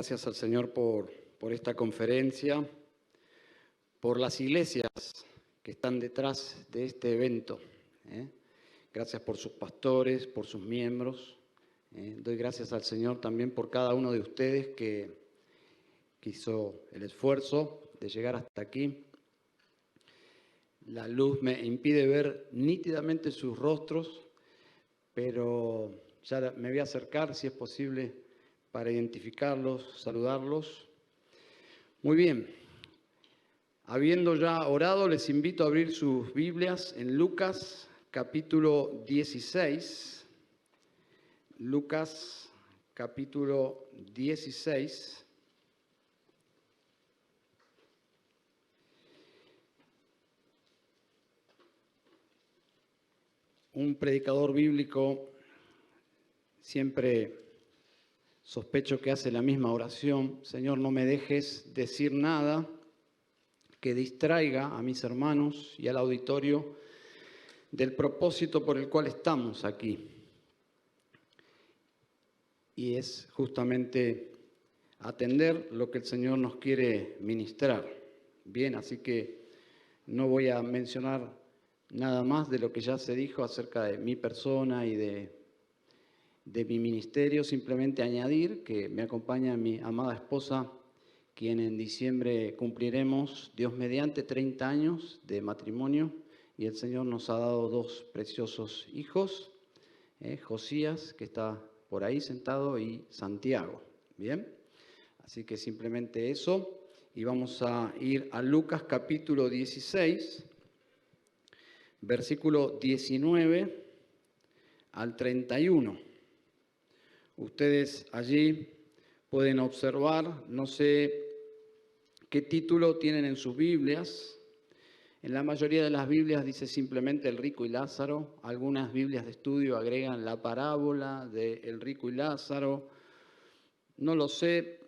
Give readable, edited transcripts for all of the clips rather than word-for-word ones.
Gracias al Señor por esta conferencia, por las iglesias que están detrás de este evento. Gracias por sus pastores, por sus miembros. Doy gracias al Señor también por cada uno de ustedes que hizo el esfuerzo de llegar hasta aquí. La luz me impide ver nítidamente sus rostros, pero ya me voy a acercar, si es posible, para identificarlos, saludarlos. Muy bien. Habiendo ya orado, les invito a abrir sus Biblias en Lucas, capítulo 16. Lucas, capítulo 16. Un predicador bíblico siempre sospecho que hace la misma oración: Señor, no me dejes decir nada que distraiga a mis hermanos y al auditorio del propósito por el cual estamos aquí. Y es justamente atender lo que el Señor nos quiere ministrar. Bien, así que no voy a mencionar nada más de lo que ya se dijo acerca de mi persona y de mi ministerio, simplemente añadir que me acompaña mi amada esposa, quien en diciembre cumpliremos, Dios mediante, 30 años de matrimonio, y el Señor nos ha dado dos preciosos hijos, Josías, que está por ahí sentado, y Santiago. Bien, así que simplemente eso, y vamos a ir a Lucas capítulo 16, versículo 19 al 31. Ustedes allí pueden observar, no sé qué título tienen en sus Biblias. En la mayoría de las Biblias dice simplemente el rico y Lázaro. Algunas Biblias de estudio agregan la parábola de el rico y Lázaro. No lo sé,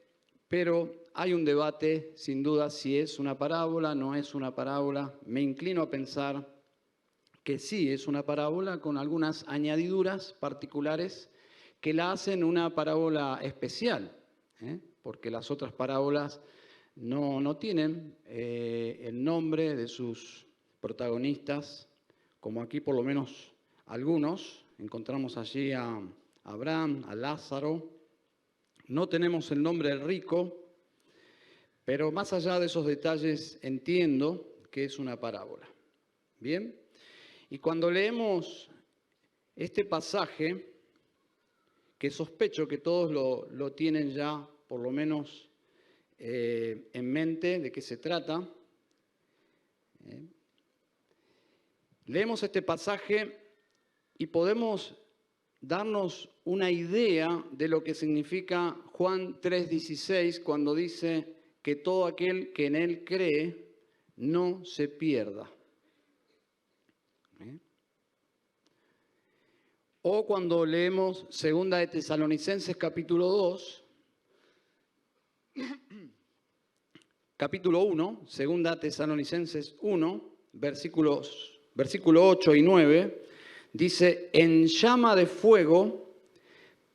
pero hay un debate sin duda si es una parábola, no es una parábola. Me inclino a pensar que sí es una parábola, con algunas añadiduras particulares que la hacen una parábola especial, porque las otras parábolas no tienen el nombre de sus protagonistas, como aquí por lo menos algunos. Encontramos allí a Abraham, a Lázaro. No tenemos el nombre del rico, pero más allá de esos detalles entiendo que es una parábola. Bien, y cuando leemos este pasaje, que sospecho que todos lo tienen ya por lo menos en mente de qué se trata. Leemos este pasaje y podemos darnos una idea de lo que significa Juan 3:16 cuando dice que todo aquel que en él cree no se pierda. O cuando leemos 2 de Tesalonicenses capítulo 2, capítulo 1, 2 Tesalonicenses 1, versículo 8 y 9, dice: en llama de fuego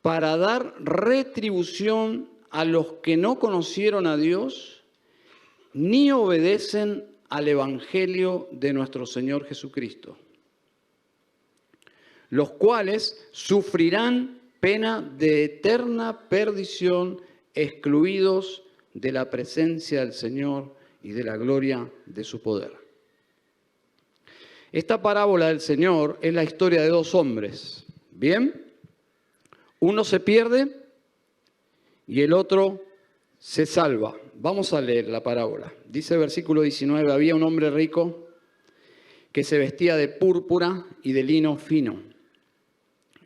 para dar retribución a los que no conocieron a Dios ni obedecen al Evangelio de nuestro Señor Jesucristo, los cuales sufrirán pena de eterna perdición, excluidos de la presencia del Señor y de la gloria de su poder. Esta parábola del Señor es la historia de dos hombres. ¿Bien? Uno se pierde y el otro se salva. Vamos a leer la parábola. Dice el versículo 19: había un hombre rico que se vestía de púrpura y de lino fino,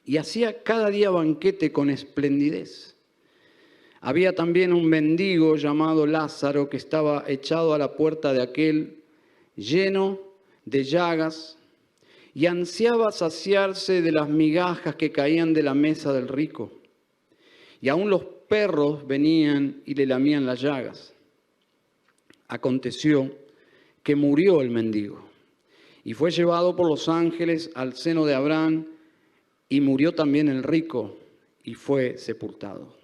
y hacía cada día banquete con esplendidez. Había también un mendigo llamado Lázaro que estaba echado a la puerta de aquel, lleno de llagas, y ansiaba saciarse de las migajas que caían de la mesa del rico. Y aún los perros venían y le lamían las llagas. Aconteció que murió el mendigo y fue llevado por los ángeles al seno de Abraham, y murió también el rico y fue sepultado.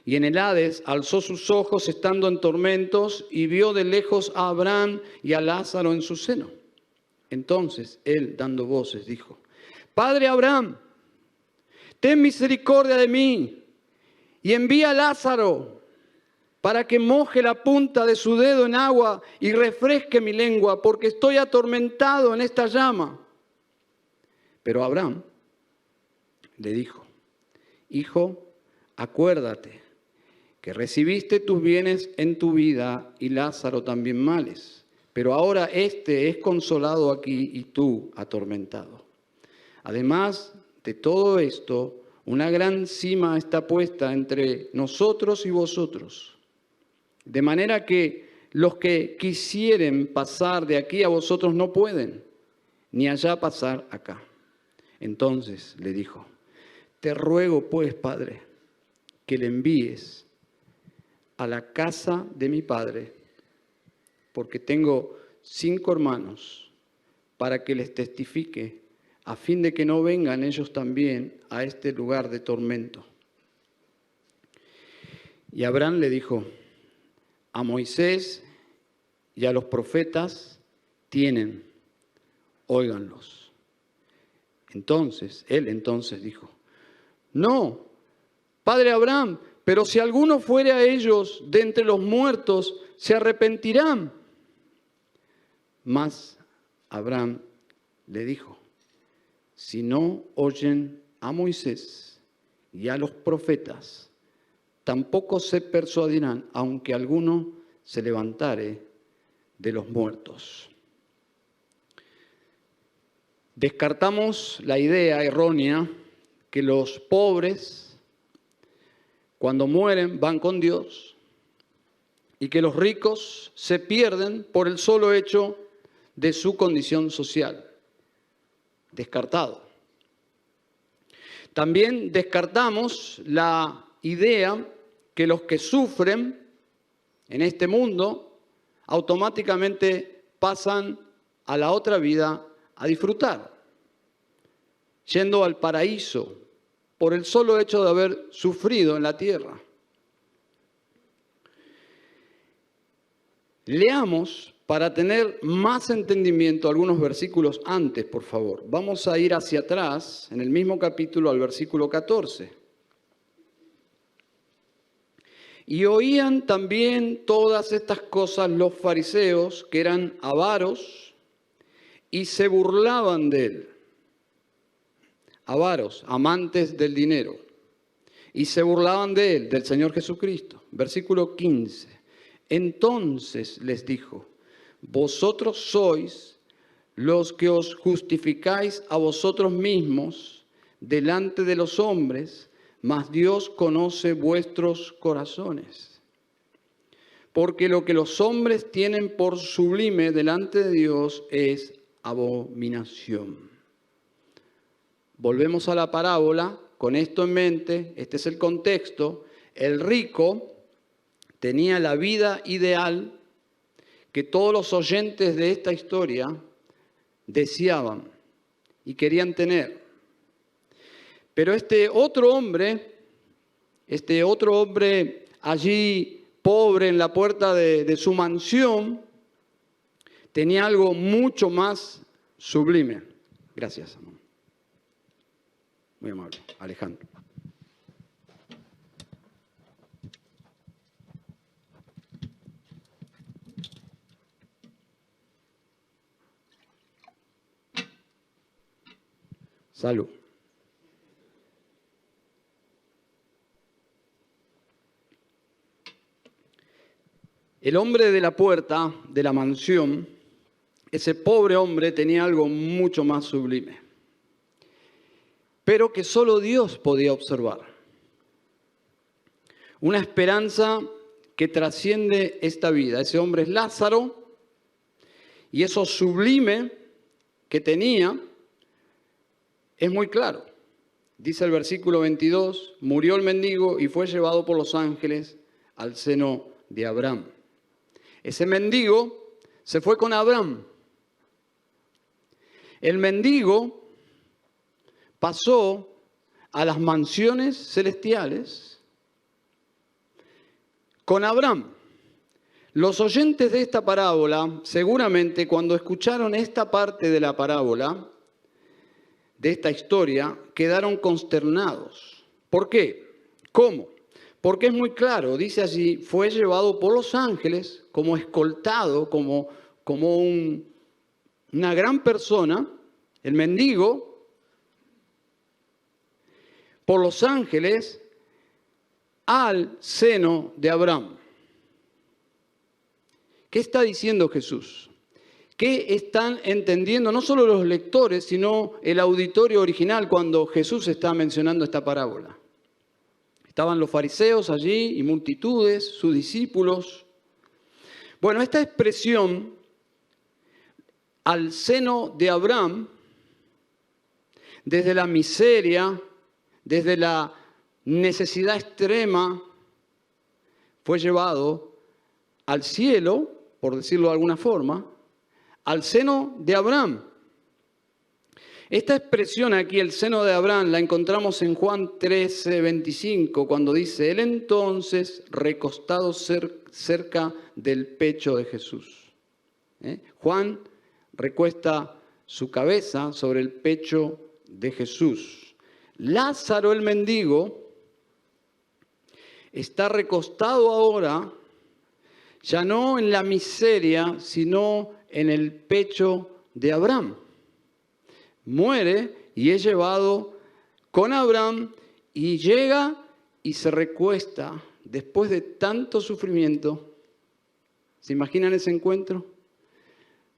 Y en el Hades alzó sus ojos estando en tormentos y vio de lejos a Abraham y a Lázaro en su seno. Entonces él, dando voces, dijo: Padre Abraham, ten misericordia de mí y envía a Lázaro para que moje la punta de su dedo en agua y refresque mi lengua, porque estoy atormentado en esta llama. Pero Abraham le dijo: Hijo, acuérdate que recibiste tus bienes en tu vida y Lázaro también males, pero ahora éste es consolado aquí y tú atormentado. Además de todo esto, una gran cima está puesta entre nosotros y vosotros, de manera que los que quisieren pasar de aquí a vosotros no pueden, ni allá pasar acá. Entonces le dijo: Te ruego pues, Padre, que le envíes a la casa de mi padre, porque tengo 5 hermanos, para que les testifique, a fin de que no vengan ellos también a este lugar de tormento. Y Abraham le dijo: A Moisés y a los profetas tienen, óiganlos. Entonces dijo: No, Padre Abraham, pero si alguno fuere a ellos de entre los muertos, se arrepentirán. Mas Abraham le dijo: Si no oyen a Moisés y a los profetas, tampoco se persuadirán, aunque alguno se levantare de los muertos. Descartamos la idea errónea que los pobres, cuando mueren, van con Dios, y que los ricos se pierden por el solo hecho de su condición social. Descartado. También descartamos la idea que los que sufren en este mundo automáticamente pasan a la otra vida a disfrutar, yendo al paraíso por el solo hecho de haber sufrido en la tierra. Leamos para tener más entendimiento algunos versículos antes, por favor. Vamos a ir hacia atrás, en el mismo capítulo, al versículo 14. Y oían también todas estas cosas los fariseos, que eran avaros, y se burlaban de él. Avaros, amantes del dinero. Y se burlaban de él, del Señor Jesucristo. Versículo 15. Entonces les dijo: Vosotros sois los que os justificáis a vosotros mismos delante de los hombres, mas Dios conoce vuestros corazones. Porque lo que los hombres tienen por sublime delante de Dios es abominación. Volvemos a la parábola, con esto en mente, este es el contexto. El rico tenía la vida ideal que todos los oyentes de esta historia deseaban y querían tener. Pero este otro hombre allí pobre en la puerta de su mansión, tenía algo mucho más sublime. Gracias, amor. Muy amable, Alejandro. Salud. El hombre de la puerta de la mansión, ese pobre hombre tenía algo mucho más sublime, pero que solo Dios podía observar. Una esperanza que trasciende esta vida. Ese hombre es Lázaro, y eso sublime que tenía es muy claro. Dice el versículo 22, murió el mendigo y fue llevado por los ángeles al seno de Abraham. Ese mendigo se fue con Abraham. El mendigo pasó a las mansiones celestiales con Abraham. Los oyentes de esta parábola, seguramente cuando escucharon esta parte de la parábola, de esta historia, quedaron consternados. ¿Por qué? ¿Cómo? Porque es muy claro, dice allí, fue llevado por los ángeles como escoltado, como una gran persona, el mendigo, por los ángeles al seno de Abraham. ¿Qué está diciendo Jesús? ¿Qué están entendiendo no solo los lectores, sino el auditorio original cuando Jesús está mencionando esta parábola? Estaban los fariseos allí y multitudes, sus discípulos. Bueno, esta expresión, al seno de Abraham, desde la miseria, desde la necesidad extrema, fue llevado al cielo, por decirlo de alguna forma, al seno de Abraham. Esta expresión aquí, el seno de Abraham, la encontramos en Juan 13:25, cuando dice, él entonces recostado cerca del pecho de Jesús. Juan recuesta su cabeza sobre el pecho de Jesús. Lázaro, el mendigo, está recostado ahora, ya no en la miseria, sino en el pecho de Abraham. Muere y es llevado con Abraham y llega y se recuesta después de tanto sufrimiento. ¿Se imaginan ese encuentro?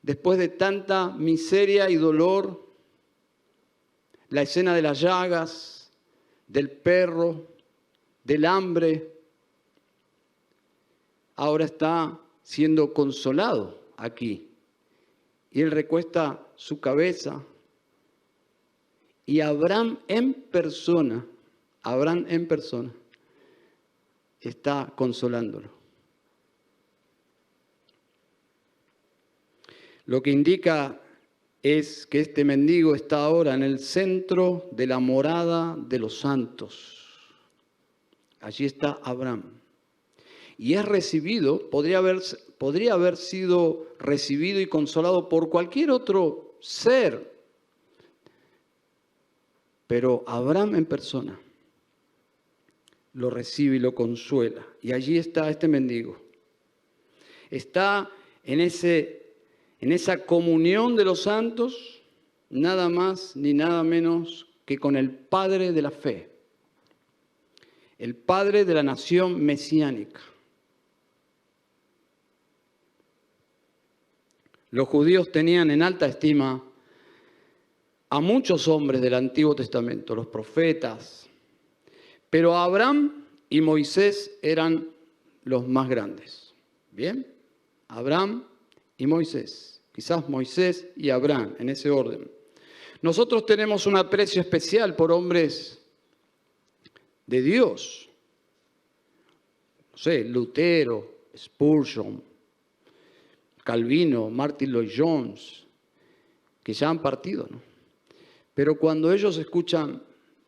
Después de tanta miseria y dolor, la escena de las llagas, del perro, del hambre, ahora está siendo consolado aquí. Y él recuesta su cabeza y Abraham en persona está consolándolo. Lo que indica es que este mendigo está ahora en el centro de la morada de los santos. Allí está Abraham. Y es recibido, podría haber sido recibido y consolado por cualquier otro ser. Pero Abraham en persona lo recibe y lo consuela. Y allí está este mendigo. Está en esa comunión de los santos, nada más ni nada menos que con el Padre de la fe, el Padre de la nación mesiánica. Los judíos tenían en alta estima a muchos hombres del Antiguo Testamento, los profetas, pero Abraham y Moisés eran los más grandes. ¿Bien? Abraham y Moisés, quizás Moisés y Abraham, en ese orden. Nosotros tenemos un aprecio especial por hombres de Dios. No sé, Lutero, Spurgeon, Calvino, Martin Lloyd-Jones, que ya han partido, ¿no? Pero cuando ellos escuchan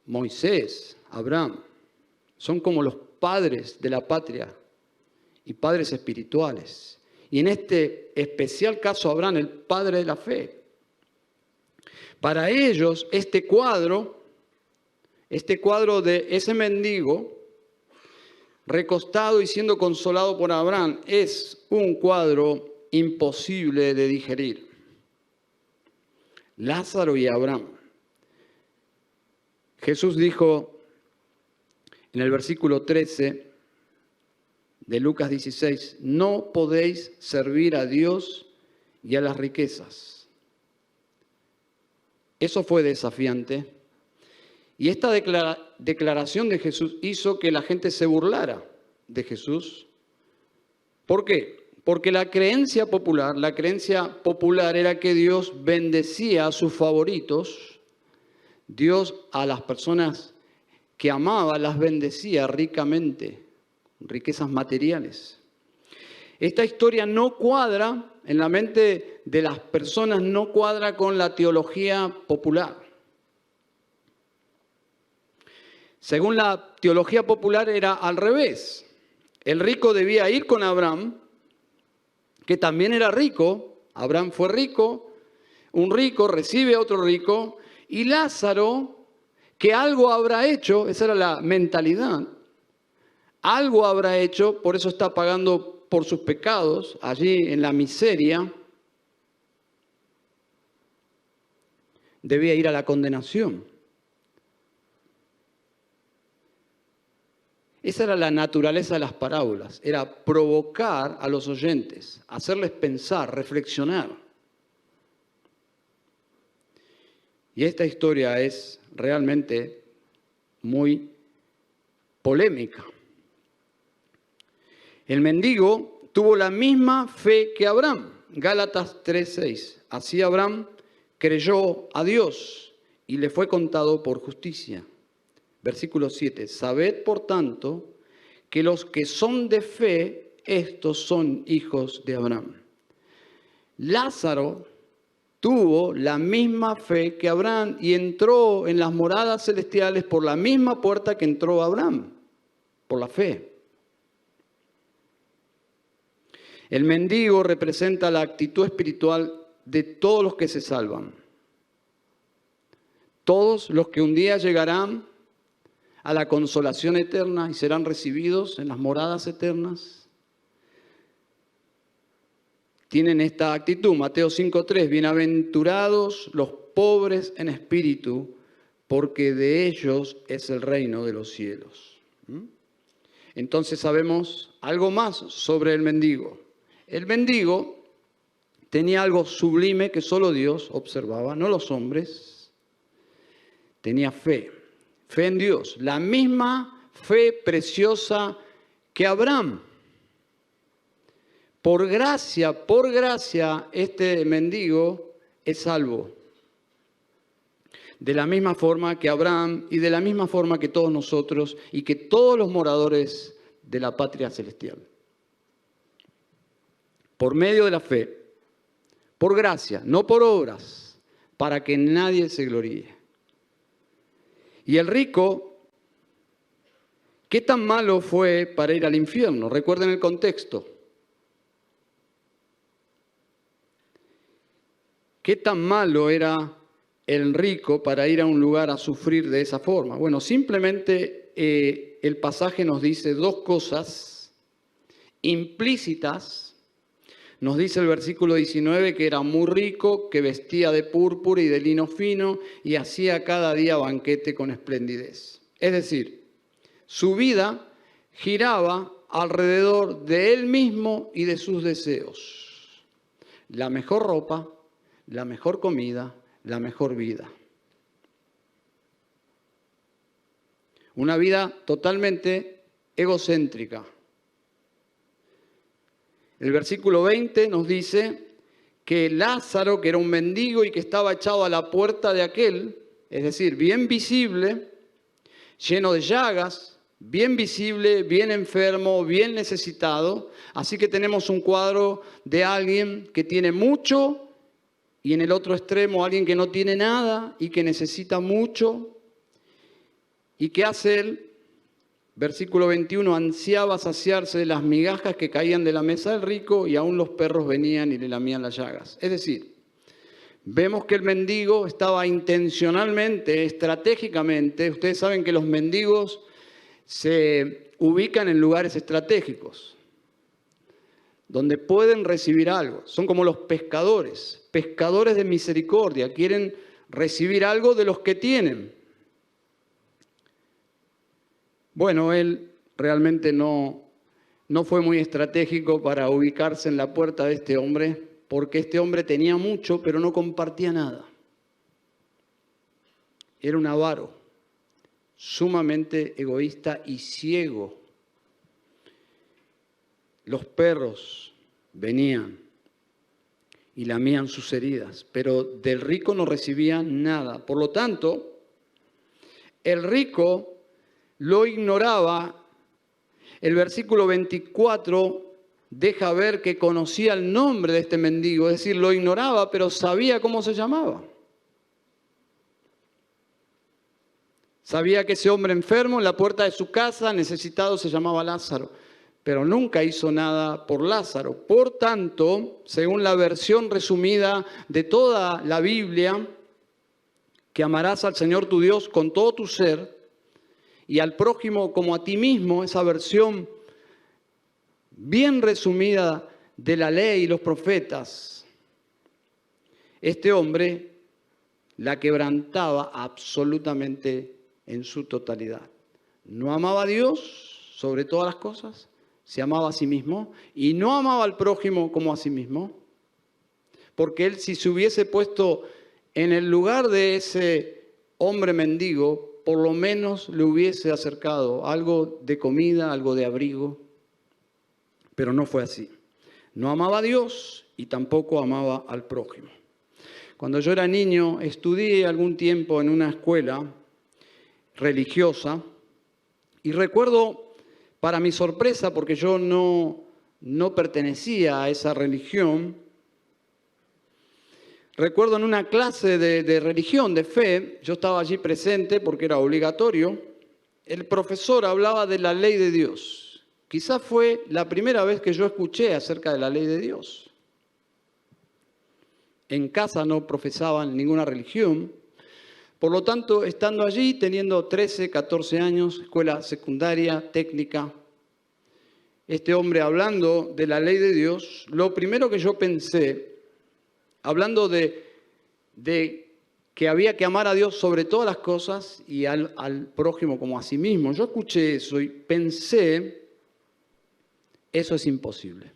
Moisés, Abraham, son como los padres de la patria y padres espirituales. Y en este especial caso Abraham, el padre de la fe. Para ellos este cuadro de ese mendigo recostado y siendo consolado por Abraham es un cuadro imposible de digerir. Lázaro y Abraham. Jesús dijo en el versículo 13 de Lucas 16, no podéis servir a Dios y a las riquezas. Eso fue desafiante. Y esta declaración de Jesús hizo que la gente se burlara de Jesús. ¿Por qué? Porque la creencia popular era que Dios bendecía a sus favoritos. Dios a las personas que amaba las bendecía ricamente, riquezas materiales. Esta historia no cuadra, en la mente de las personas no cuadra con la teología popular. Según la teología popular era al revés. El rico debía ir con Abraham, que también era rico. Abraham fue rico, un rico recibe a otro rico, y Lázaro, que algo habrá hecho, esa era la mentalidad, algo habrá hecho, por eso está pagando por sus pecados, allí en la miseria, debía ir a la condenación. Esa era la naturaleza de las parábolas, era provocar a los oyentes, hacerles pensar, reflexionar. Y esta historia es realmente muy polémica. El mendigo tuvo la misma fe que Abraham, Gálatas 3:6. Así Abraham creyó a Dios y le fue contado por justicia. Versículo 7. Sabed, por tanto, que los que son de fe, estos son hijos de Abraham. Lázaro tuvo la misma fe que Abraham y entró en las moradas celestiales por la misma puerta que entró Abraham, por la fe. El mendigo representa la actitud espiritual de todos los que se salvan. Todos los que un día llegarán a la consolación eterna y serán recibidos en las moradas eternas, tienen esta actitud. Mateo 5:3, bienaventurados los pobres en espíritu, porque de ellos es el reino de los cielos. Entonces sabemos algo más sobre el mendigo. El mendigo tenía algo sublime que solo Dios observaba, no los hombres. Tenía fe. Fe en Dios, la misma fe preciosa que Abraham. Por gracia, este mendigo es salvo. De la misma forma que Abraham y de la misma forma que todos nosotros y que todos los moradores de la patria celestial. Por medio de la fe, por gracia, no por obras, para que nadie se gloríe. Y el rico, ¿qué tan malo fue para ir al infierno? Recuerden el contexto. ¿Qué tan malo era el rico para ir a un lugar a sufrir de esa forma? Bueno, simplemente el pasaje nos dice dos cosas implícitas. Nos dice el versículo 19 que era muy rico, que vestía de púrpura y de lino fino y hacía cada día banquete con esplendidez. Es decir, su vida giraba alrededor de él mismo y de sus deseos. La mejor ropa, la mejor comida, la mejor vida. Una vida totalmente egocéntrica. El versículo 20 nos dice que Lázaro, que era un mendigo y que estaba echado a la puerta de aquel, es decir, bien visible, lleno de llagas, bien visible, bien enfermo, bien necesitado. Así que tenemos un cuadro de alguien que tiene mucho y en el otro extremo alguien que no tiene nada y que necesita mucho. ¿Y qué hace él? Versículo 21, ansiaba saciarse de las migajas que caían de la mesa del rico y aún los perros venían y le lamían las llagas. Es decir, vemos que el mendigo estaba intencionalmente, estratégicamente, ustedes saben que los mendigos se ubican en lugares estratégicos, donde pueden recibir algo. Son como los pescadores, pescadores de misericordia, quieren recibir algo de los que tienen. Bueno, él realmente no fue muy estratégico para ubicarse en la puerta de este hombre, porque este hombre tenía mucho, pero no compartía nada. Era un avaro, sumamente egoísta y ciego. Los perros venían y lamían sus heridas, pero del rico no recibía nada. Por lo tanto, el rico lo ignoraba. El versículo 24 deja ver que conocía el nombre de este mendigo, es decir, lo ignoraba, pero sabía cómo se llamaba. Sabía que ese hombre enfermo en la puerta de su casa, necesitado, se llamaba Lázaro. pero nunca hizo nada por Lázaro. Por tanto, según la versión resumida de toda la Biblia, que amarás al Señor tu Dios con todo tu ser y al prójimo como a ti mismo, esa versión bien resumida de la ley y los profetas, este hombre la quebrantaba absolutamente en su totalidad. No amaba a Dios sobre todas las cosas, se amaba a sí mismo y no amaba al prójimo como a sí mismo, porque él, si se hubiese puesto en el lugar de ese hombre mendigo, por lo menos le hubiese acercado algo de comida, algo de abrigo, pero no fue así. No amaba a Dios y tampoco amaba al prójimo. Cuando yo era niño, estudié algún tiempo en una escuela religiosa y recuerdo, para mi sorpresa, porque yo no pertenecía a esa religión, recuerdo en una clase de religión, de fe, yo estaba allí presente porque era obligatorio, el profesor hablaba de la ley de Dios. Quizás fue la primera vez que yo escuché acerca de la ley de Dios. En casa no profesaban ninguna religión. Por lo tanto, estando allí, teniendo 13, 14 años, escuela secundaria, técnica, este hombre hablando de la ley de Dios, lo primero que yo pensé, hablando de que había que amar a Dios sobre todas las cosas y al prójimo como a sí mismo, yo escuché eso y pensé, eso es imposible.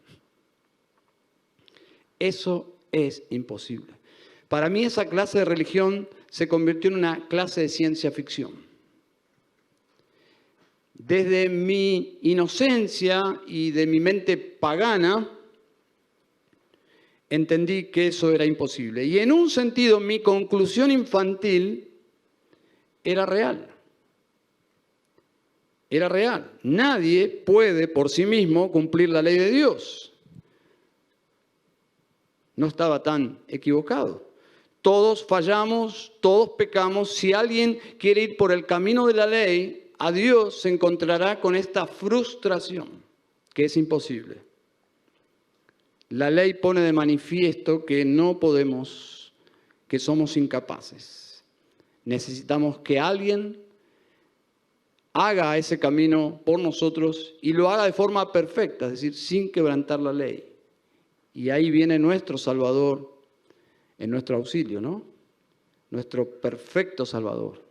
Eso es imposible. Para mí esa clase de religión se convirtió en una clase de ciencia ficción. Desde mi inocencia y de mi mente pagana, entendí que eso era imposible. Y en un sentido, mi conclusión infantil era real. Era real. Nadie puede por sí mismo cumplir la ley de Dios. No estaba tan equivocado. Todos fallamos, todos pecamos. Si alguien quiere ir por el camino de la ley, a Dios se encontrará con esta frustración, que es imposible. La ley pone de manifiesto que no podemos, que somos incapaces. Necesitamos que alguien haga ese camino por nosotros y lo haga de forma perfecta, es decir, sin quebrantar la ley. Y ahí viene nuestro Salvador en nuestro auxilio, ¿no? Nuestro perfecto Salvador.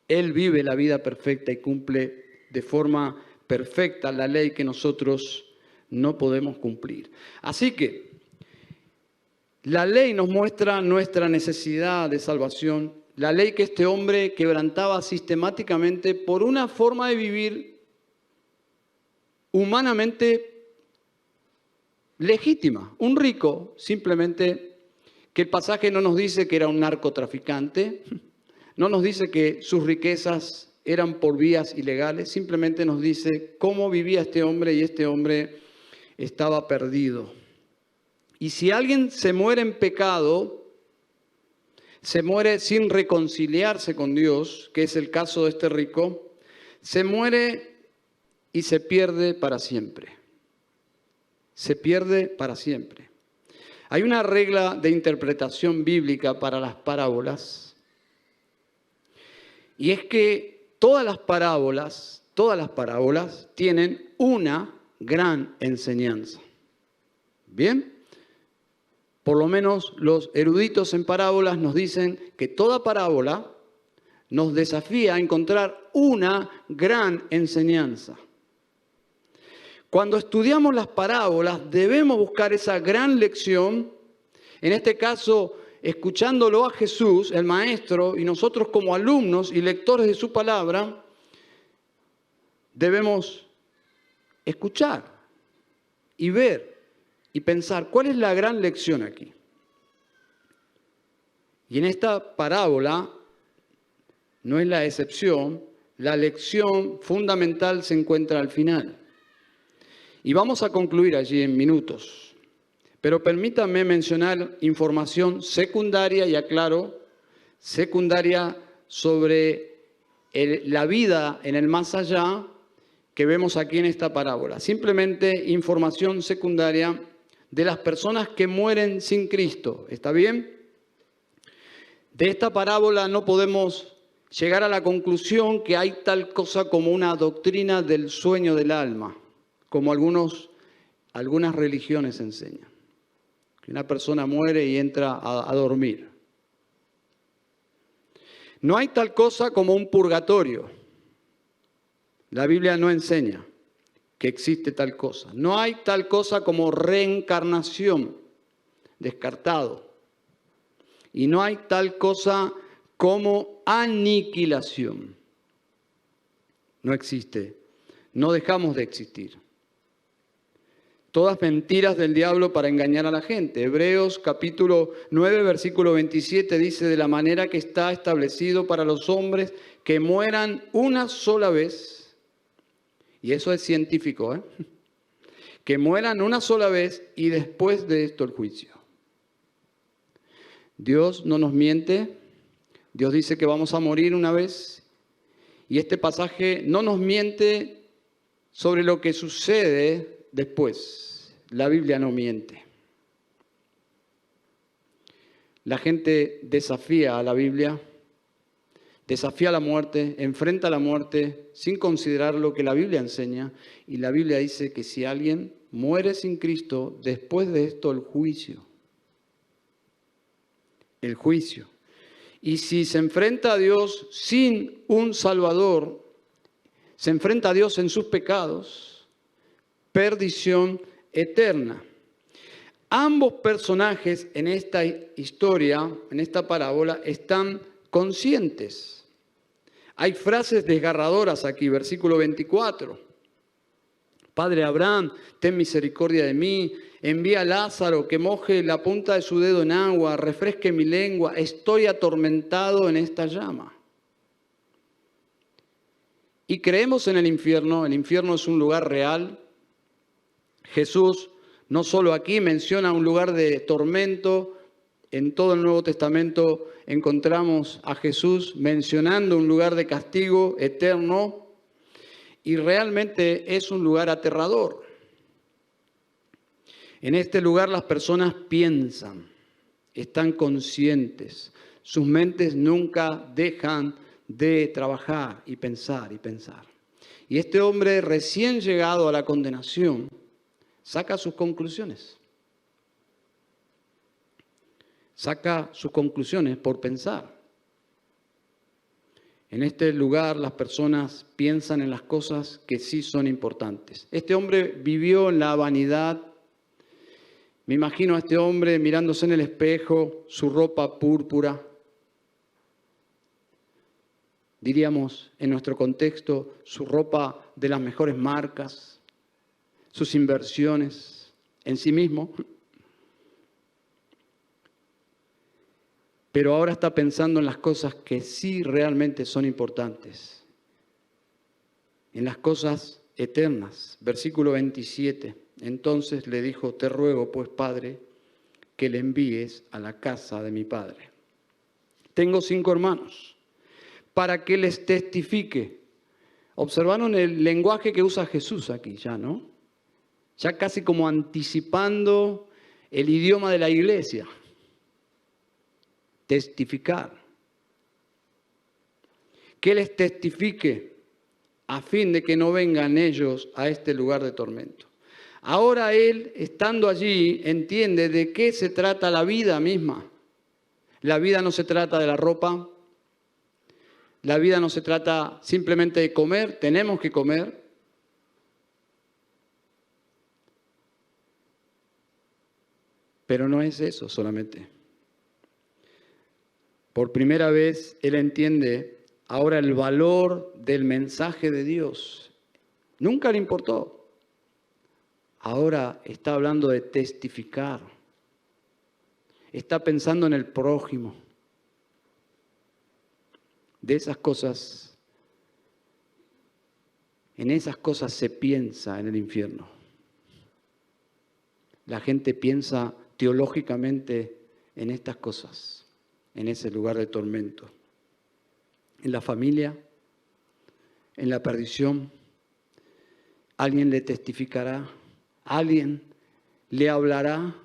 Él vive la vida perfecta y cumple de forma perfecta la ley que nosotros no podemos cumplir. Así que la ley nos muestra nuestra necesidad de salvación, la ley que este hombre quebrantaba sistemáticamente por una forma de vivir humanamente legítima. Un rico, simplemente, que el pasaje no nos dice que era un narcotraficante, no nos dice que sus riquezas eran por vías ilegales, simplemente nos dice cómo vivía este hombre y este hombre estaba perdido. Y si alguien se muere en pecado, se muere sin reconciliarse con Dios, que es el caso de este rico, se muere y se pierde para siempre. Se pierde para siempre. Hay una regla de interpretación bíblica para las parábolas, y es que todas las parábolas tienen una gran enseñanza. ¿Bien? Por lo menos los eruditos en parábolas nos dicen que toda parábola nos desafía a encontrar una gran enseñanza. Cuando estudiamos las parábolas debemos buscar esa gran lección, en este caso escuchándolo a Jesús, el Maestro, y nosotros como alumnos y lectores de su palabra, debemos escuchar y ver y pensar cuál es la gran lección aquí. Y en esta parábola no es la excepción, la lección fundamental se encuentra al final. Y vamos a concluir allí en minutos. Pero permítanme mencionar información secundaria, y aclaro, secundaria sobre la vida en el más allá que vemos aquí en esta parábola. Simplemente información secundaria de las personas que mueren sin Cristo. ¿Está bien? De esta parábola no podemos llegar a la conclusión que hay tal cosa como una doctrina del sueño del alma, como algunas religiones enseñan. Que una persona muere y entra a dormir. No hay tal cosa como un purgatorio. La Biblia no enseña que existe tal cosa. No hay tal cosa como reencarnación, descartado. Y no hay tal cosa como aniquilación. No existe. No dejamos de existir. Todas mentiras del diablo para engañar a la gente. Hebreos capítulo 9, versículo 27 dice: de la manera que está establecido para los hombres que mueran una sola vez, y eso es científico, que mueran una sola vez y después de esto el juicio. Dios no nos miente, Dios dice que vamos a morir una vez, y este pasaje no nos miente sobre lo que sucede después. La Biblia no miente. La gente desafía a la Biblia, desafía la muerte, enfrenta la muerte sin considerar lo que la Biblia enseña, y la Biblia dice que si alguien muere sin Cristo, después de esto el juicio. El juicio. Y si se enfrenta a Dios sin un Salvador, se enfrenta a Dios en sus pecados, perdición eterna. Ambos personajes en esta historia, en esta parábola, están conscientes. Hay frases desgarradoras aquí, versículo 24. Padre Abraham, ten misericordia de mí, envía a Lázaro que moje la punta de su dedo en agua, refresque mi lengua, estoy atormentado en esta llama. Y creemos en el infierno es un lugar real. Jesús no solo aquí menciona un lugar de tormento, en todo el Nuevo Testamento encontramos a Jesús mencionando un lugar de castigo eterno, y realmente es un lugar aterrador. En este lugar las personas piensan, están conscientes, sus mentes nunca dejan de trabajar y pensar y pensar. Y este hombre recién llegado a la condenación saca sus conclusiones. Saca sus conclusiones por pensar. En este lugar las personas piensan en las cosas que sí son importantes. Este hombre vivió en la vanidad. Me imagino a este hombre mirándose en el espejo, su ropa púrpura. Diríamos, en nuestro contexto, su ropa de las mejores marcas, sus inversiones en sí mismo. Pero ahora está pensando en las cosas que sí realmente son importantes, en las cosas eternas. Versículo 27. Entonces le dijo: te ruego, pues, Padre, que le envíes a la casa de mi padre. Tengo 5 hermanos, para que les testifique. Observaron el lenguaje que usa Jesús aquí ya, ¿no? Ya casi como anticipando el idioma de la iglesia. Testificar. Que les testifique a fin de que no vengan ellos a este lugar de tormento. Ahora él, estando allí, entiende de qué se trata la vida misma. La vida no se trata de la ropa. La vida no se trata simplemente de comer. Tenemos que comer. Pero no es eso solamente. Por primera vez él entiende ahora el valor del mensaje de Dios. Nunca le importó. Ahora está hablando de testificar. Está pensando en el prójimo. De esas cosas, en esas cosas se piensa en el infierno. La gente piensa teológicamente en estas cosas, en ese lugar de tormento. En la familia, en la perdición, alguien le testificará, alguien le hablará.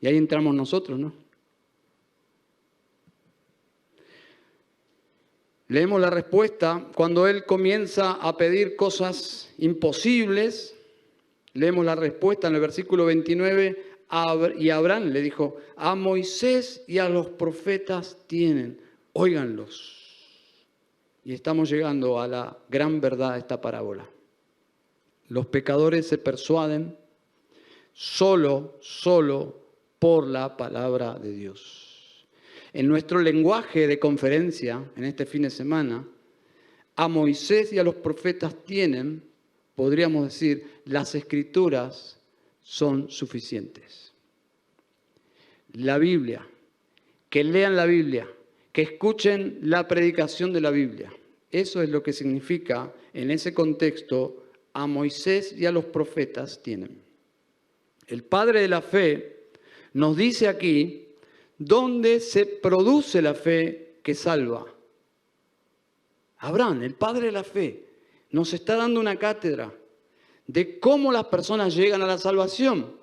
Y ahí entramos nosotros, ¿no? Leemos la respuesta cuando él comienza a pedir cosas imposibles. Leemos la respuesta en el versículo 29. Y Abraham le dijo, a Moisés y a los profetas tienen, óiganlos. Y estamos llegando a la gran verdad de esta parábola. Los pecadores se persuaden solo por la palabra de Dios. En nuestro lenguaje de conferencia, en este fin de semana, a Moisés y a los profetas tienen, podríamos decir, las escrituras son suficientes. La Biblia, que lean la Biblia, que escuchen la predicación de la Biblia. Eso es lo que significa, en ese contexto, a Moisés y a los profetas tienen. El padre de la fe nos dice aquí dónde se produce la fe que salva. Abraham, el padre de la fe, nos está dando una cátedra de cómo las personas llegan a la salvación.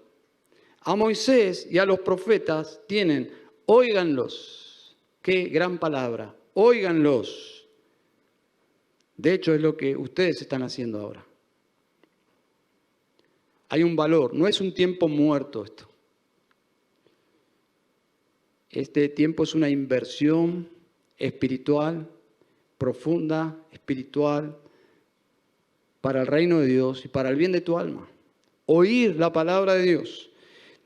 A Moisés y a los profetas tienen, óiganlos. Qué gran palabra, óiganlos. De hecho, es lo que ustedes están haciendo ahora. Hay un valor, no es un tiempo muerto esto. Este tiempo es una inversión espiritual, profunda, espiritual, para el reino de Dios y para el bien de tu alma. Oír la palabra de Dios.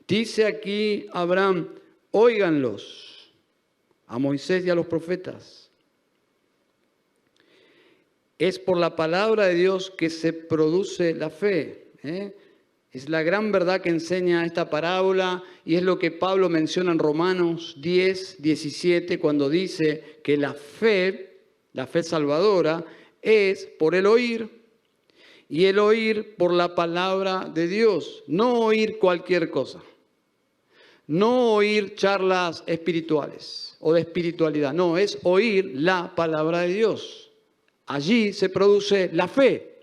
Dice aquí Abraham, óiganlos, a Moisés y a los profetas. Es por la palabra de Dios que se produce la fe. Es la gran verdad que enseña esta parábola y es lo que Pablo menciona en Romanos 10, 17, cuando dice que la fe salvadora, es por el oír y el oír por la palabra de Dios. No oír cualquier cosa. No oír charlas espirituales o de espiritualidad. No, es oír la palabra de Dios. Allí se produce la fe.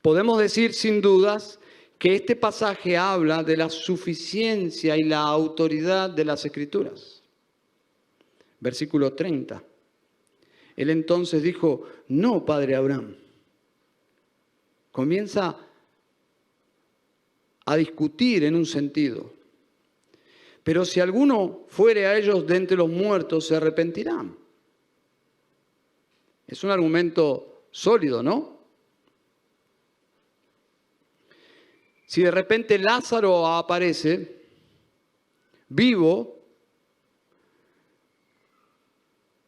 Podemos decir sin dudas que este pasaje habla de la suficiencia y la autoridad de las Escrituras. Versículo 30. Él entonces dijo, no, padre Abraham. Comienza a discutir en un sentido. Pero si alguno fuere a ellos de entre los muertos, se arrepentirán. Es un argumento sólido, ¿no? Si de repente Lázaro aparece vivo,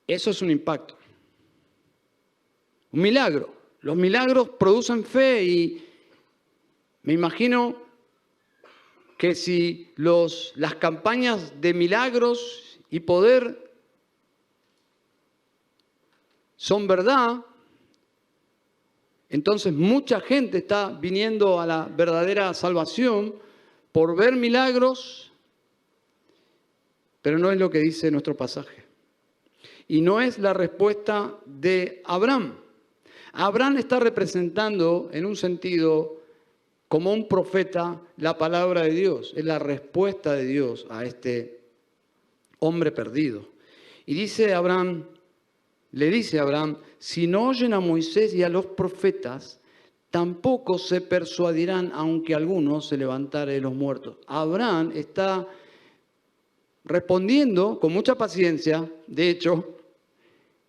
eso es un impacto. Un milagro. Los milagros producen fe y me imagino que si las campañas de milagros y poder son verdad, entonces mucha gente está viniendo a la verdadera salvación por ver milagros, pero no es lo que dice nuestro pasaje. Y no es la respuesta de Abraham. Abraham está representando en un sentido como un profeta la palabra de Dios. Es la respuesta de Dios a este hombre perdido. Y le dice a Abraham, si no oyen a Moisés y a los profetas, tampoco se persuadirán aunque alguno se levantare de los muertos. Abraham está respondiendo con mucha paciencia. De hecho,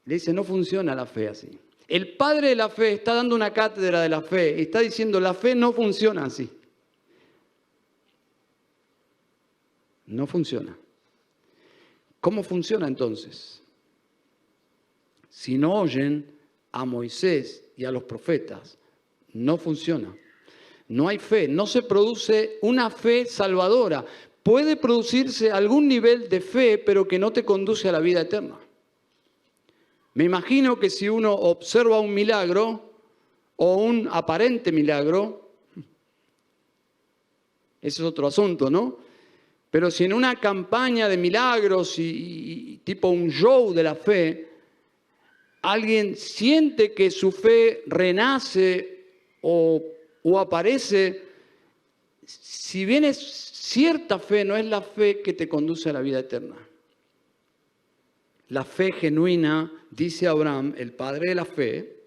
le dice, no funciona la fe así. El padre de la fe está dando una cátedra de la fe y está diciendo, la fe no funciona así. No funciona. ¿Cómo funciona entonces? Si no oyen a Moisés y a los profetas, no funciona. No hay fe, no se produce una fe salvadora. Puede producirse algún nivel de fe, pero que no te conduce a la vida eterna. Me imagino que si uno observa un milagro o un aparente milagro, ese es otro asunto, ¿no? Pero si en una campaña de milagros y tipo un show de la fe, alguien siente que su fe renace o aparece, si bien es cierta fe, no es la fe que te conduce a la vida eterna. La fe genuina, dice Abraham, el padre de la fe,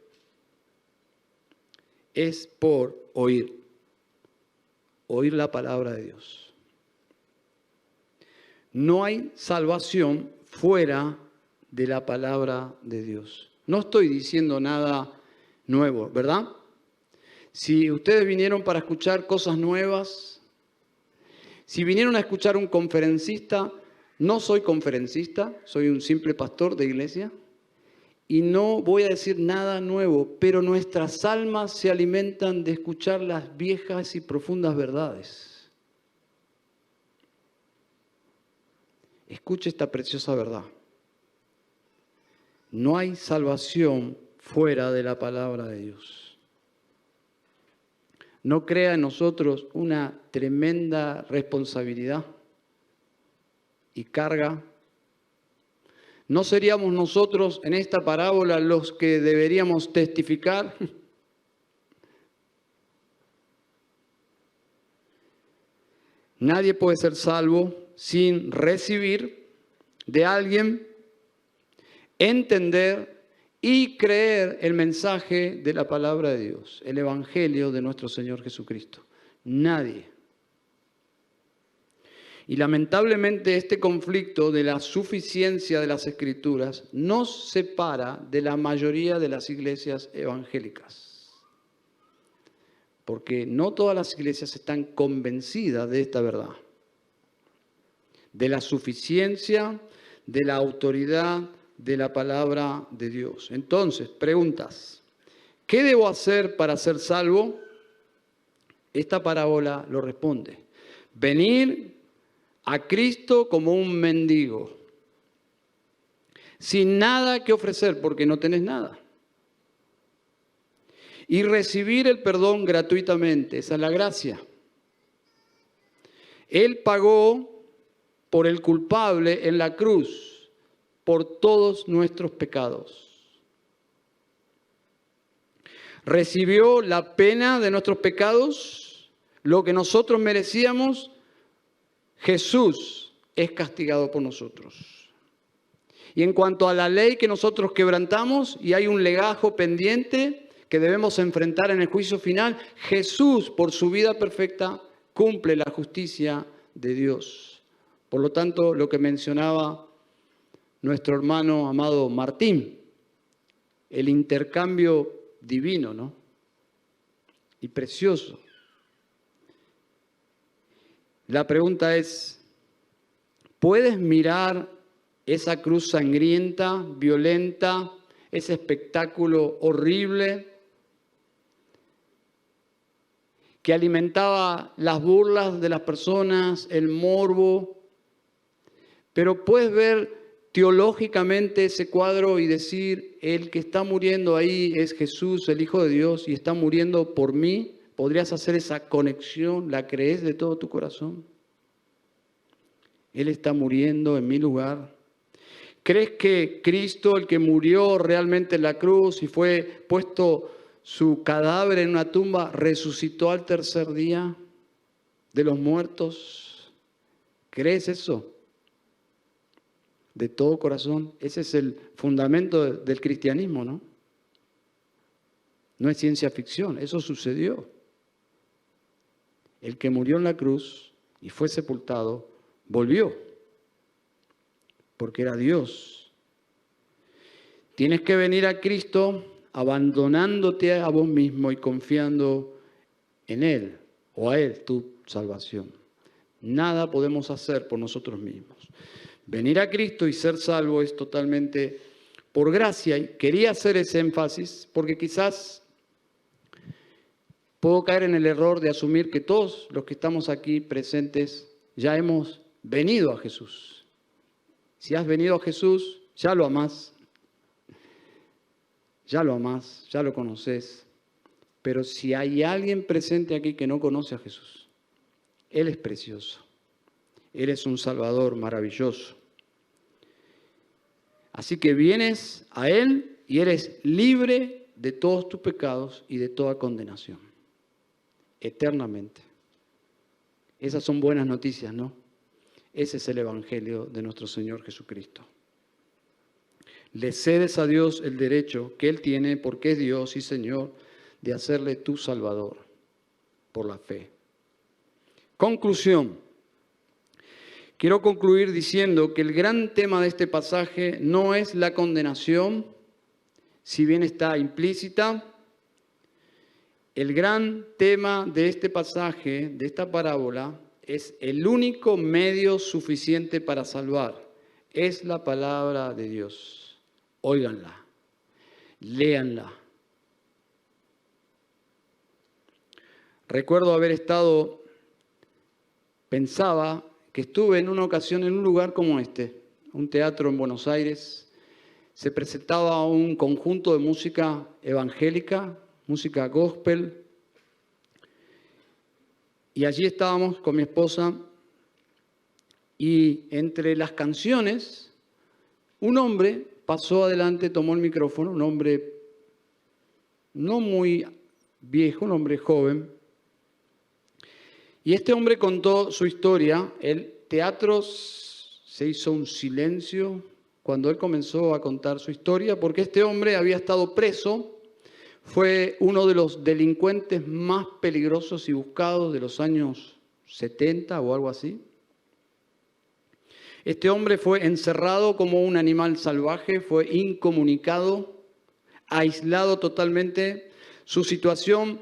es por oír la palabra de Dios. No hay salvación fuera de la palabra de Dios. No estoy diciendo nada nuevo, ¿verdad? Si ustedes vinieron para escuchar cosas nuevas, si vinieron a escuchar un conferencista, no soy conferencista, soy un simple pastor de iglesia y no voy a decir nada nuevo, pero nuestras almas se alimentan de escuchar las viejas y profundas verdades. Escuche esta preciosa verdad. No hay salvación fuera de la palabra de Dios. ¿No crea en nosotros una tremenda responsabilidad y carga? ¿No seríamos nosotros en esta parábola los que deberíamos testificar? Nadie puede ser salvo sin recibir de alguien, entender y creer el mensaje de la palabra de Dios, el evangelio de nuestro Señor Jesucristo. Nadie. Y lamentablemente este conflicto de la suficiencia de las Escrituras nos separa de la mayoría de las iglesias evangélicas. Porque no todas las iglesias están convencidas de esta verdad. De la suficiencia, de la autoridad de la palabra de Dios. Entonces, preguntas. ¿Qué debo hacer para ser salvo? Esta parábola lo responde. Venir a Cristo como un mendigo, sin nada que ofrecer porque no tenés nada. Y recibir el perdón gratuitamente, esa es la gracia. Él pagó por el culpable en la cruz, por todos nuestros pecados. Recibió la pena de nuestros pecados, lo que nosotros merecíamos. Jesús es castigado por nosotros. Y en cuanto a la ley que nosotros quebrantamos y hay un legajo pendiente que debemos enfrentar en el juicio final, Jesús, por su vida perfecta, cumple la justicia de Dios. Por lo tanto, lo que mencionaba nuestro hermano amado Martín, el intercambio divino, ¿no? Y precioso. La pregunta es, ¿puedes mirar esa cruz sangrienta, violenta, ese espectáculo horrible que alimentaba las burlas de las personas, el morbo? Pero puedes ver teológicamente ese cuadro y decir, el que está muriendo ahí es Jesús, el Hijo de Dios, y está muriendo por mí. ¿Podrías hacer esa conexión? ¿La crees de todo tu corazón? Él está muriendo en mi lugar. ¿Crees que Cristo, el que murió realmente en la cruz y fue puesto su cadáver en una tumba, resucitó al tercer día de los muertos? ¿Crees eso? De todo corazón. Ese es el fundamento del cristianismo, ¿no? No es ciencia ficción, eso sucedió. El que murió en la cruz y fue sepultado, volvió, porque era Dios. Tienes que venir a Cristo abandonándote a vos mismo y confiando en Él o a Él tu salvación. Nada podemos hacer por nosotros mismos. Venir a Cristo y ser salvo es totalmente por gracia. Y quería hacer ese énfasis porque quizás puedo caer en el error de asumir que todos los que estamos aquí presentes ya hemos venido a Jesús. Si has venido a Jesús, ya lo amás. Ya lo amás, ya lo conoces. Pero si hay alguien presente aquí que no conoce a Jesús, Él es precioso. Él es un Salvador maravilloso. Así que vienes a Él y eres libre de todos tus pecados y de toda condenación, eternamente. Esas son buenas noticias, ¿no? Ese es el Evangelio de nuestro Señor Jesucristo. Le cedes a Dios el derecho que Él tiene, porque es Dios y Señor, de hacerle tu Salvador por la fe. Conclusión. Quiero concluir diciendo que el gran tema de este pasaje no es la condenación, si bien está implícita. El gran tema de este pasaje, de esta parábola, es el único medio suficiente para salvar. Es la palabra de Dios. Óiganla, léanla. Recuerdo pensaba que estuve en una ocasión en un lugar como este, un teatro en Buenos Aires. Se presentaba un conjunto de música evangélica, música gospel. Y allí estábamos con mi esposa y entre las canciones, un hombre pasó adelante, tomó el micrófono, un hombre no muy viejo, un hombre joven. Y este hombre contó su historia. El teatro se hizo un silencio cuando él comenzó a contar su historia, porque este hombre había estado preso, fue uno de los delincuentes más peligrosos y buscados de los años 70 o algo así. Este hombre fue encerrado como un animal salvaje, fue incomunicado, aislado totalmente. Su situación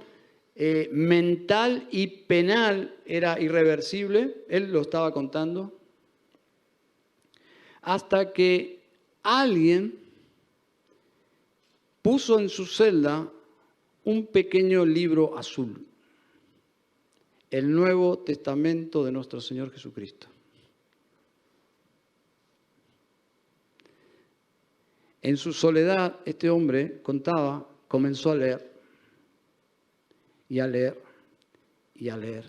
mental y penal era irreversible, él lo estaba contando, hasta que alguien puso en su celda un pequeño libro azul, el Nuevo Testamento de nuestro Señor Jesucristo. En su soledad, este hombre contaba, comenzó a leer, y a leer, y a leer,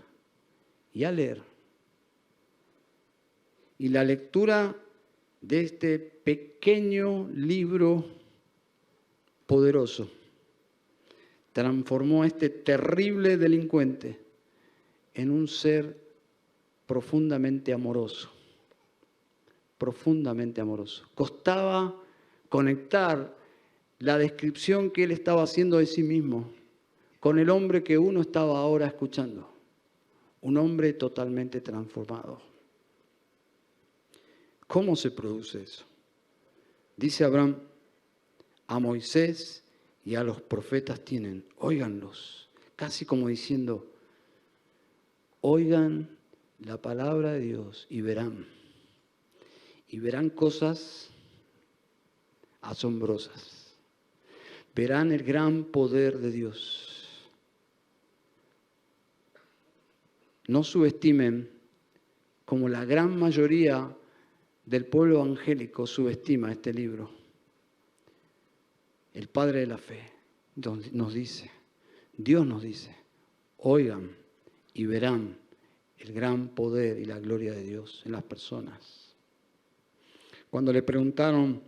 y a leer. Y la lectura de este pequeño libro poderoso transformó a este terrible delincuente en un ser profundamente amoroso, profundamente amoroso. Costaba conectar la descripción que él estaba haciendo de sí mismo con el hombre que uno estaba ahora escuchando, un hombre totalmente transformado. ¿Cómo se produce eso? Dice Abraham, a Moisés y a los profetas tienen, óiganlos, casi como diciendo, oigan la palabra de Dios y verán cosas asombrosas. Verán el gran poder de Dios. No subestimen, como la gran mayoría del pueblo evangélico subestima este libro. El Padre de la Fe nos dice, Dios nos dice, oigan y verán el gran poder y la gloria de Dios en las personas. Cuando le preguntaron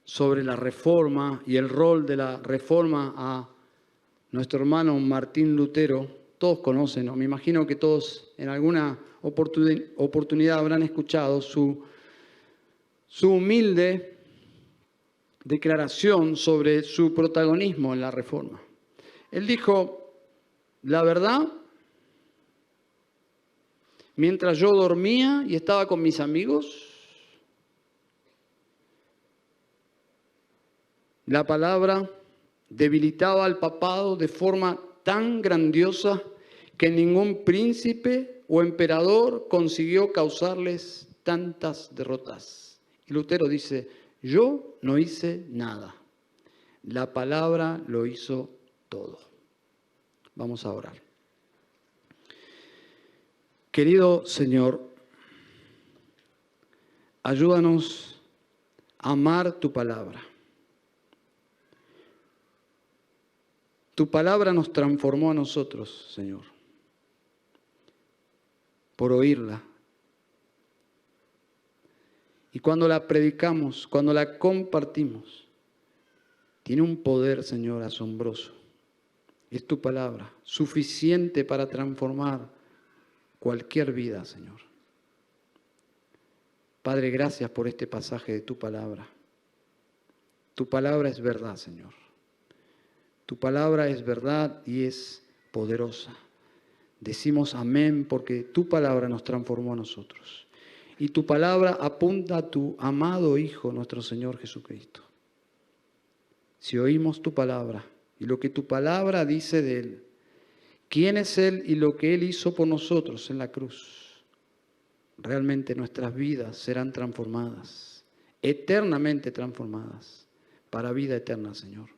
sobre la reforma y el rol de la reforma a nuestro hermano Martín Lutero, todos conocen, ¿no? Me imagino que todos en alguna oportunidad habrán escuchado su humilde declaración sobre su protagonismo en la reforma. Él dijo, la verdad, mientras yo dormía y estaba con mis amigos, la palabra debilitaba al papado de forma tan grandiosa que ningún príncipe o emperador consiguió causarles tantas derrotas. Y Lutero dice, yo no hice nada. La palabra lo hizo todo. Vamos a orar. Querido Señor, ayúdanos a amar tu palabra. Tu palabra nos transformó a nosotros, Señor, por oírla. Y cuando la predicamos, cuando la compartimos, tiene un poder, Señor, asombroso. Es tu palabra, suficiente para transformar cualquier vida, Señor. Padre, gracias por este pasaje de tu palabra. Tu palabra es verdad, Señor. Tu palabra es verdad y es poderosa. Decimos amén porque tu palabra nos transformó a nosotros. Y tu palabra apunta a tu amado Hijo, nuestro Señor Jesucristo. Si oímos tu palabra y lo que tu palabra dice de Él, quién es Él y lo que Él hizo por nosotros en la cruz, realmente nuestras vidas serán transformadas, eternamente transformadas, para vida eterna, Señor.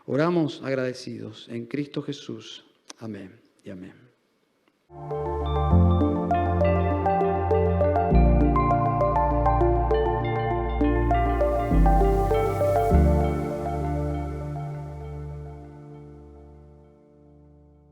Oramos agradecidos en Cristo Jesús. Amén y amén.